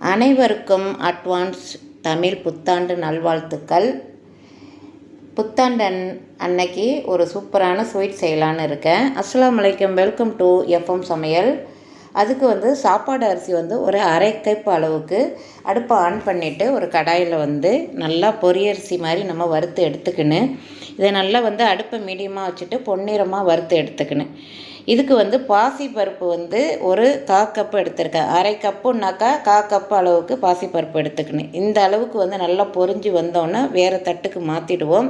அனைவருக்கும் அட்வான்ஸ் தமிழ் புத்தாண்டு நல்வாழ்த்துக்கள். புத்தாண்டு அன்னைக்கு ஒரு சூப்பரான ஸ்வீட் செய்யலான்னு இருக்கேன். அஸ்ஸலாமு அலைக்கும், வெல்கம் டு எஃப்எம் சமையல். அதுக்கு சாப்பாடு அரிசி ஒரு அரை கப் அளவுக்கு அடுப்பை ஆன் பண்ணிவிட்டு ஒரு கடாயில் நல்லா பொரியரிசி மாதிரி நம்ம வறுத்து எடுத்துக்கின்னு இதை நல்லா அடுப்பை மீடியமாக வச்சுட்டு பொன்னிறமாக வறுத்து எடுத்துக்கின்னு இதுக்கு பாசிப்பருப்பு ஒரு 1/4 கப்பு எடுத்திருக்கேன். அரை கப்புனாக்கா 1/4 கப்பு அளவுக்கு பாசிப்பருப்பு எடுத்துக்கணும். இந்த அளவுக்கு நல்லா பொரிஞ்சு வந்தோன்னே வேறு தட்டுக்கு மாற்றிடுவோம்.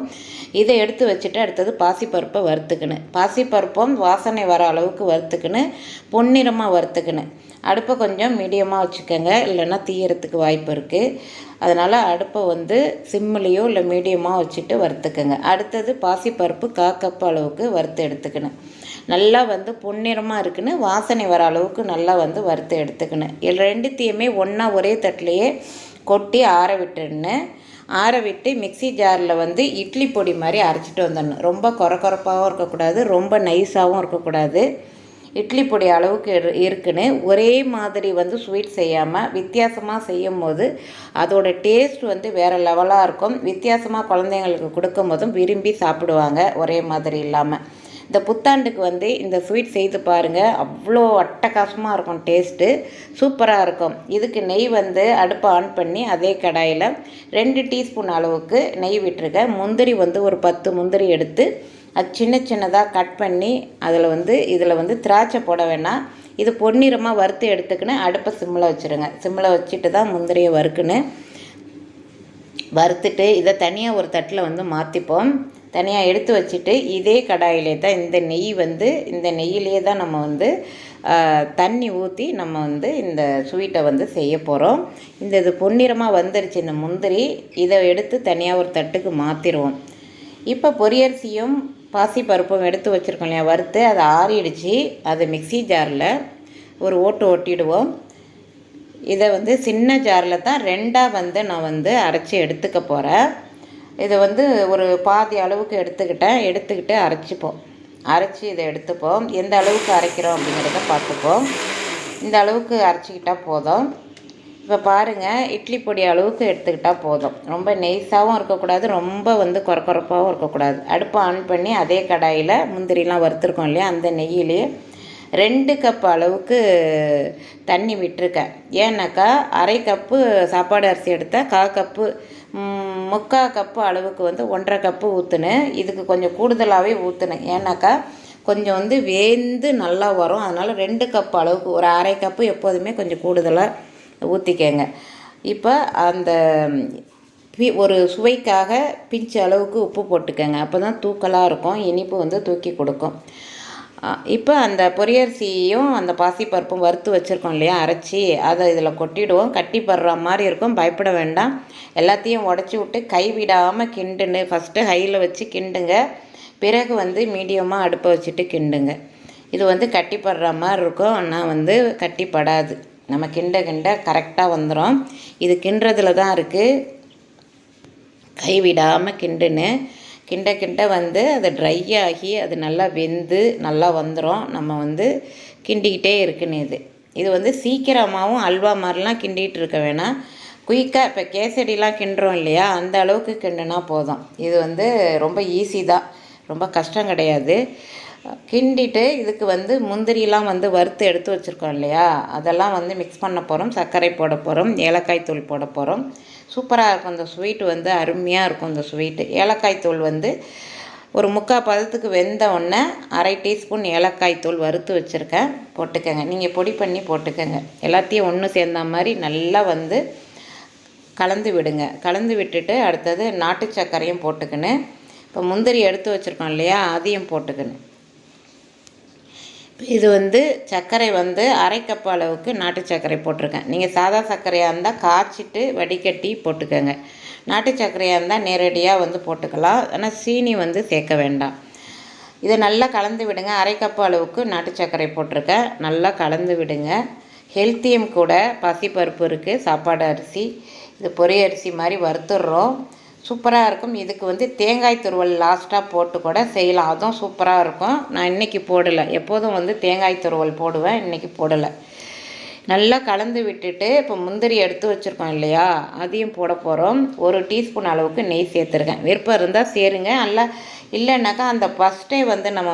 இதை எடுத்து வச்சுட்டு அடுத்தது பாசிப்பருப்பை வறுத்துக்கணும். பாசிப்பருப்பும் வாசனை வர அளவுக்கு வறுத்துக்கணும், பொன்னிறமாக வறுத்துக்கணும். அடுப்பை கொஞ்சம் மீடியமாக வச்சுக்கோங்க, இல்லைன்னா தீயறதுக்கு வாய்ப்பு இருக்குது. அதனால் அடுப்பை சிம்மிலையோ இல்லை மீடியமாக வச்சுட்டு வறுத்துக்கோங்க. அடுத்தது பாசிப்பருப்பு 1/4 கப்பு அளவுக்கு வறுத்து எடுத்துக்கணும். நல்லா பொன்னிறமாக இருக்குன்னு வாசனை வர அளவுக்கு நல்லா வறுத்து எடுத்துக்கணும். ரெண்டுத்தையுமே ஒன்றா ஒரே தட்டிலையே கொட்டி ஆற விட்டுன்னு ஆற விட்டு மிக்சி ஜாரில் இட்லி பொடி மாதிரி அரைச்சிட்டு வந்துடணும். ரொம்ப கொரப்பாகவும் இருக்கக்கூடாது, ரொம்ப நைஸாகவும் இருக்கக்கூடாது. இட்லி பொடி அளவுக்கு இருக்குன்னு ஒரே மாதிரி ஸ்வீட் செய்யாமல் வித்தியாசமாக செய்யும் போது அதோட டேஸ்ட் வேறு லெவலாக இருக்கும். வித்தியாசமாக குழந்தைங்களுக்கு கொடுக்கும் போதும் விரும்பி சாப்பிடுவாங்க, ஒரே மாதிரி இல்லாமல். இந்த புத்தாண்டுக்கு இந்த ஸ்வீட் செய்து பாருங்கள், அவ்வளோ அட்டகாசமாக இருக்கும், டேஸ்ட்டு சூப்பராக இருக்கும். இதுக்கு நெய் அடுப்பை ஆன் பண்ணி அதே கடாயில் 2 டீஸ்பூன் அளவுக்கு நெய் விட்டுருக்கேன். முந்திரி ஒரு 10 முந்திரி எடுத்து அது சின்னதாக கட் பண்ணி இதில் திராட்சை போட வேணாம். இது பொன்னிறமாக வறுத்து எடுத்துக்கின்னு அடுப்பை சிம்மில் வச்சுருங்க. சிம்மில் வச்சுட்டு தான் முந்திரியை வறுத்துட்டு இதை தனியாக ஒரு தட்டில் மாற்றிப்போம். தனியாக எடுத்து வச்சுட்டு இதே கடாயிலே தான் இந்த நெய்யிலே தான் நம்ம தண்ணி ஊற்றி நம்ம இந்த ஸ்வீட்டை செய்ய போகிறோம். இது பொன்னிறமாக வந்துருச்சு இந்த முந்திரி. இதை எடுத்து தனியாக ஒரு தட்டுக்கு மாற்றிடுவோம். இப்போ பொரியரிசியும் பாசிப்பருப்பும் எடுத்து வச்சுருக்கோம் இல்லையா, வறுத்து அதை ஆறிடுச்சு. அதை மிக்சி ஜாரில் ஒரு ஓட்டிடுவோம். இதை சின்ன ஜாரில் தான் 2ஆக நான் அரைச்சி எடுத்துக்க போகிறேன். இதை ஒரு பாதி அளவுக்கு எடுத்துக்கிட்டு அரைச்சி இதை எடுத்துப்போம். எந்த அளவுக்கு அரைக்கிறோம் அப்படிங்கிறத பார்த்துப்போம். இந்த அளவுக்கு அரைச்சிக்கிட்டால் போதும். இப்போ பாருங்கள், இட்லி பொடி அளவுக்கு எடுத்துக்கிட்டால் போதும். ரொம்ப நெய்ஸாகவும் இருக்கக்கூடாது, ரொம்ப கொரப்பாகவும் இருக்கக்கூடாது. அடுப்பை ஆன் பண்ணி அதே கடாயில் முந்திரிலாம் வறுத்துருக்கோம் இல்லையா, அந்த நெய்யிலேயே 2 கப் அளவுக்கு தண்ணி விட்டுருக்கேன். ஏன்னாக்கா அரை கப்பு சாப்பாடு அரிசி எடுத்தால் 1/4 கப்பு 3/4 கப்பு அளவுக்கு 1/2 கப்பு ஊற்றுனேன். இதுக்கு கொஞ்சம் கூடுதலாகவே ஊற்றுனேன். ஏன்னாக்கா கொஞ்சம் வேந்து நல்லா வரும். அதனால் 2 கப் அளவுக்கு ஒரு அரை கப்பு எப்போதுமே கொஞ்சம் கூடுதலாக ஊற்றிக்கங்க. இப்போ அந்த ஒரு சுவைக்காக பிஞ்சு அளவுக்கு உப்பு போட்டுக்கோங்க. அப்போ தான் தூக்கலாக இருக்கும், இனிப்பு தூக்கி கொடுக்கும். இப்போ அந்த பொரியரிசியும் அந்த பாசிப்பருப்பும் வறுத்து வச்சுருக்கோம் இல்லையா, அரைச்சி அதை இதில் கொட்டிடுவோம். கட்டி படுற மாதிரி இருக்கும், பயப்பட வேண்டாம். எல்லாத்தையும் உடச்சி விட்டு கைவிடாமல் கிண்டுன்னு ஃபஸ்ட்டு ஹையில் வச்சு கிண்டுங்க. பிறகு மீடியமாக அடுப்பை வச்சுட்டு கிண்டுங்க. இது கட்டி படுற மாதிரி இருக்கும், ஆனால் கட்டிப்படாது. நம்ம கிண்ட கரெக்டாக வந்துடும். இது கிண்டுறதுல தான் இருக்குது. கைவிடாமல் கிண்டுன்னு கிண்ட அது ட்ரை ஆகி அது நல்லா வெந்து நல்லா வந்துடும். நம்ம கிண்டிக்கிட்டே இருக்குன்னு இது சீக்கிரமாகவும் அல்வா மாதிரிலாம் கிண்டிகிட்டு இருக்க வேணாம். குயிக்காக இப்போ கேசரிலாம் கிண்டுறோம் இல்லையா, அந்த அளவுக்கு கிண்டுனா போதும். இது ரொம்ப ஈஸி தான், ரொம்ப கஷ்டம் கிடையாது. கிண்டிட்டு இதுக்கு முந்திரிலாம் வறுத்து எடுத்து வச்சுருக்கோம் இல்லையா, அதெல்லாம் மிக்ஸ் பண்ண போகிறோம். சர்க்கரை போட போகிறோம், ஏலக்காய் தூள் போட போகிறோம். சூப்பராக இருக்கும் இந்த ஸ்வீட்டு, அருமையாக இருக்கும் இந்த ஸ்வீட்டு. ஏலக்காய் தூள் ஒரு 3/4 பதத்துக்கு வெந்த உடனே அரை டீஸ்பூன் ஏலக்காய் தூள் வறுத்து வச்சுருக்கேன், போட்டுக்கோங்க. நீங்கள் பொடி பண்ணி போட்டுக்கோங்க. எல்லாத்தையும் ஒன்று சேர்ந்த மாதிரி நல்லா கலந்து விடுங்க. கலந்து விட்டுட்டு அடுத்தது நாட்டு சர்க்கரையும் போட்டுக்கணும். இப்போ முந்திரி எடுத்து வச்சுருக்கோம் இல்லையா, அதையும் போட்டுக்கணும். இது சர்க்கரை அரை கப் அளவுக்கு நாட்டு சர்க்கரை போட்டிருக்கேன். நீங்கள் சாதா சர்க்கரையாக இருந்தால் காய்ச்சிட்டு வடிகட்டி போட்டுக்கோங்க. நாட்டு சர்க்கரையாக இருந்தால் நேரடியாக போட்டுக்கலாம். ஆனால் சீனி சேர்க்க வேண்டாம். இதை நல்லா கலந்து விடுங்க. அரை கப் அளவுக்கு நாட்டு சர்க்கரை போட்டிருக்கேன், நல்லா கலந்து விடுங்க. ஹெல்த்தியும் கூட. பாசிப்பருப்பு இருக்குது, சாப்பாடு அரிசி, இது பொரியரிசி மாதிரி வறுத்துடுறோம். சூப்பராக இருக்கும். இதுக்கு தேங்காய் துருவல் லாஸ்ட்டாக போட்டு கூட செய்யலாம், அதுவும் சூப்பராக இருக்கும். நான் இன்றைக்கி போடலை, எப்போதும் தேங்காய் துருவல் போடுவேன், இன்றைக்கி போடலை. நல்லா கலந்து விட்டுட்டு இப்போ முந்திரி எடுத்து வச்சுருக்கோம் இல்லையா, அதையும் போட போகிறோம். 1 டீஸ்பூன் அளவுக்கு நெய் சேர்த்துருக்கேன். விருப்பம் இருந்தால் சேருங்க. நல்லா இல்லைன்னாக்கா அந்த ஃபஸ்ட்டே நம்ம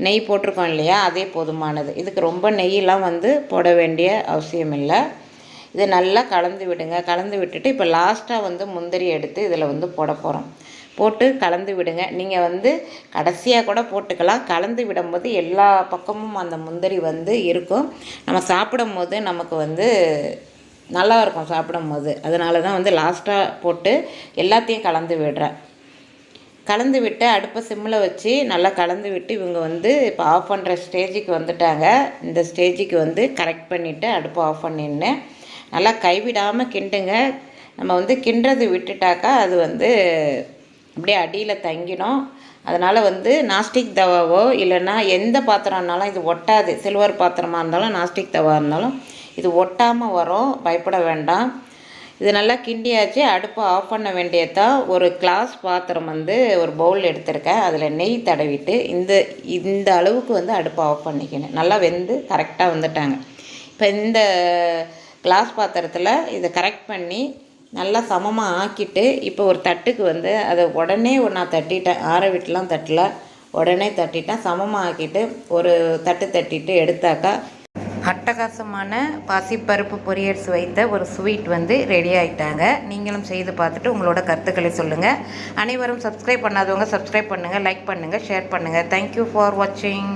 நெய் போட்டிருக்கோம் இல்லையா, அதே போதுமானது. இதுக்கு ரொம்ப நெய்யெலாம் போட வேண்டிய அவசியம் இல்லை. இதை நல்லா கலந்து விடுங்க. கலந்து விட்டுட்டு இப்போ லாஸ்ட்டாக முந்திரி எடுத்து இதில் போட போகிறோம். போட்டு கலந்து விடுங்க. நீங்கள் கடைசியாக கூட போட்டுக்கலாம். கலந்து விடும்போது எல்லா பக்கமும் அந்த முந்திரி இருக்கும். நம்ம சாப்பிடும் போது நமக்கு நல்லாயிருக்கும் சாப்பிடும்போது. அதனால தான் லாஸ்ட்டாக போட்டு எல்லாத்தையும் கலந்து விடுறேன். கலந்து விட்டு அடுப்பை சிம்மில் வச்சு நல்லா கலந்து விட்டு இவங்க இப்போ ஆஃப் பண்ணுற ஸ்டேஜுக்கு வந்துட்டாங்க. இந்த ஸ்டேஜுக்கு கரெக்ட் பண்ணிவிட்டு அடுப்பை ஆஃப் பண்ணிடணும். நல்லா கைவிடாமல் கிண்டுங்க. நம்ம கிண்டுறது விட்டுட்டாக்கா அது அப்படியே அடியில் தங்கிடும். அதனால் நாஸ்டிக் தவாவோ இல்லைன்னா எந்த பாத்திரம்னாலும் இது ஒட்டாது. சில்வர் பாத்திரமாக இருந்தாலும் நாஸ்டிக் தவா இருந்தாலும் இது ஒட்டாமல் வரும். பயப்பட வேண்டாம். இது நல்லா கிண்டியாச்சு. அடுப்பை ஆஃப் பண்ண வேண்டியதான். ஒரு கிளாஸ் பாத்திரம் ஒரு பவுல் எடுத்திருக்கேன். அதில் நெய் தடவிட்டு இந்த அளவுக்கு அடுப்பை ஆஃப் பண்ணிக்கணும். நல்லா வெந்து கரெக்டாக வந்துட்டாங்க. இப்போ இந்த கிளாஸ் பாத்திரத்தில் இதை கரெக்ட் பண்ணி நல்லா சமமாக ஆக்கிட்டு இப்போ ஒரு தட்டுக்கு அதை உடனே நான் தட்டிட்டேன். ஆற விட்டுலாம் தட்டல, உடனே தட்டிட்டேன். சமமாக ஆக்கிட்டு ஒரு தட்டு தட்டிட்டு எடுத்தாக்கா அட்டகாசமான பாசிப்பருப்பு பொரியல் வைத்த ஒரு ஸ்வீட் ரெடி ஆகிட்டாங்க. நீங்களும் செய்து பார்த்துட்டு உங்களோட கருத்துக்களை சொல்லுங்கள். அனைவரும் சப்ஸ்கிரைப் பண்ணாதவங்க சப்ஸ்கிரைப் பண்ணுங்கள், லைக் பண்ணுங்கள், ஷேர் பண்ணுங்கள். தேங்க்யூ ஃபார் வாட்சிங்.